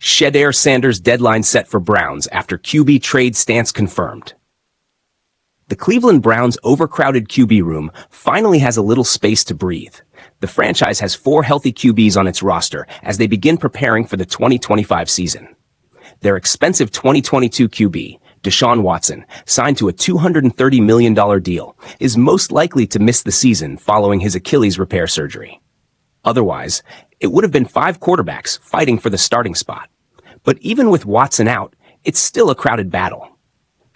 Shedeur Sanders deadline set for Browns after QB trade stance confirmed. The Cleveland Browns' overcrowded QB room finally has a little space to breathe. The franchise has 4 healthy QBs on its roster as they begin preparing for the 2025 season. Their expensive 2022 QB, Deshaun Watson, signed to a $230 million deal, is most likely to miss the season following his Achilles repair surgery. Otherwise, it would have been 5 quarterbacks fighting for the starting spot. But even with Watson out, it's still a crowded battle.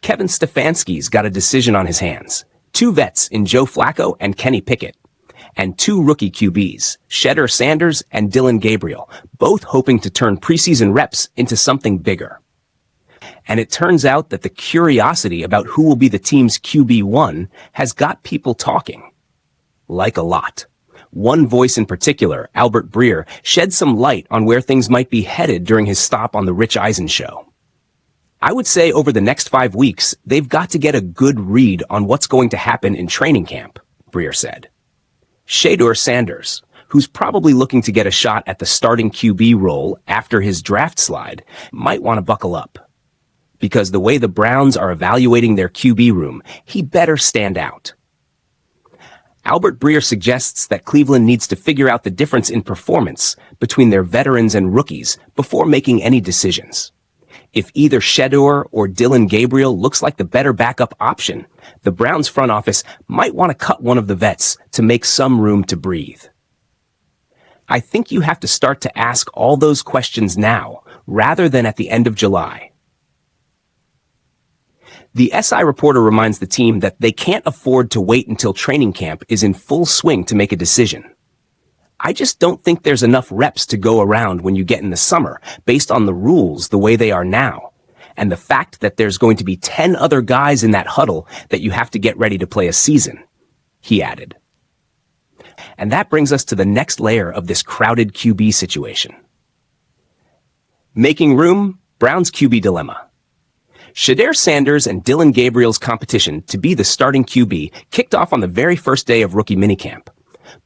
Kevin Stefanski's got a decision on his hands. 2 vets in Joe Flacco and Kenny Pickett. And 2 rookie QBs, Shedeur Sanders and Dillon Gabriel, both hoping to turn preseason reps into something bigger. And it turns out that the curiosity about who will be the team's QB1 has got people talking. Like a lot. One voice in particular, Albert Breer, shed some light on where things might be headed during his stop on the Rich Eisen show. I would say over the next 5 weeks, they've got to get a good read on what's going to happen in training camp, Breer said. Shedeur Sanders, who's probably looking to get a shot at the starting QB role after his draft slide, might want to buckle up. Because the way the Browns are evaluating their QB room, he better stand out. Albert Breer suggests that Cleveland needs to figure out the difference in performance between their veterans and rookies before making any decisions. If either Shedeur or Dillon Gabriel looks like the better backup option, the Browns front office might want to cut one of the vets to make some room to breathe. I think you have to start to ask all those questions now, rather than at the end of July. The SI reporter reminds the team that they can't afford to wait until training camp is in full swing to make a decision. I just don't think there's enough reps to go around when you get in the summer, based on the rules the way they are now, and the fact that there's going to be 10 other guys in that huddle that you have to get ready to play a season, he added. And that brings us to the next layer of this crowded QB situation. Making room, Browns QB dilemma. Shedeur Sanders and Dillon Gabriel's competition to be the starting QB kicked off on the very first day of rookie minicamp.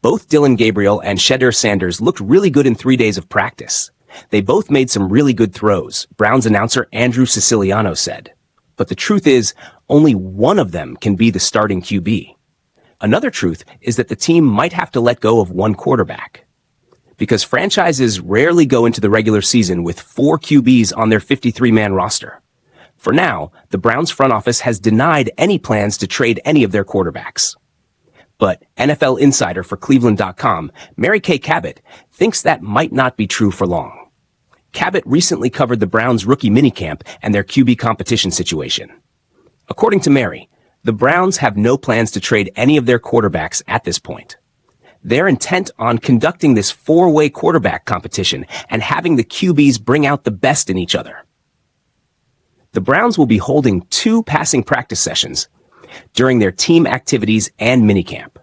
Both Dillon Gabriel and Shedeur Sanders looked really good in 3 days of practice. They both made some really good throws, Browns announcer Andrew Siciliano said. But the truth is, only one of them can be the starting QB. Another truth is that the team might have to let go of one quarterback. Because franchises rarely go into the regular season with 4 QBs on their 53-man roster. For now, the Browns front office has denied any plans to trade any of their quarterbacks. But NFL insider for Cleveland.com, Mary Kay Cabot, thinks that might not be true for long. Cabot recently covered the Browns' rookie minicamp and their QB competition situation. According to Mary, the Browns have no plans to trade any of their quarterbacks at this point. They're intent on conducting this 4-way quarterback competition and having the QBs bring out the best in each other. The Browns will be holding 2 passing practice sessions during their team activities and minicamp.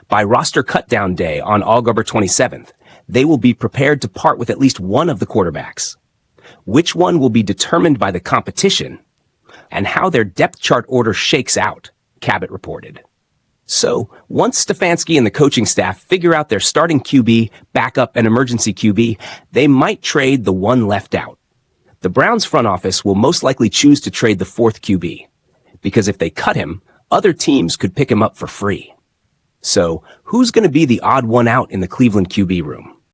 By roster cutdown day on October 27th, they will be prepared to part with at least one of the quarterbacks. Which one will be determined by the competition and how their depth chart order shakes out, Cabot reported. So, once Stefanski and the coaching staff figure out their starting QB, backup, and emergency QB, they might trade the one left out. The Browns front office will most likely choose to trade the 4th QB, because if they cut him, other teams could pick him up for free. So, who's going to be the odd one out in the Cleveland QB room?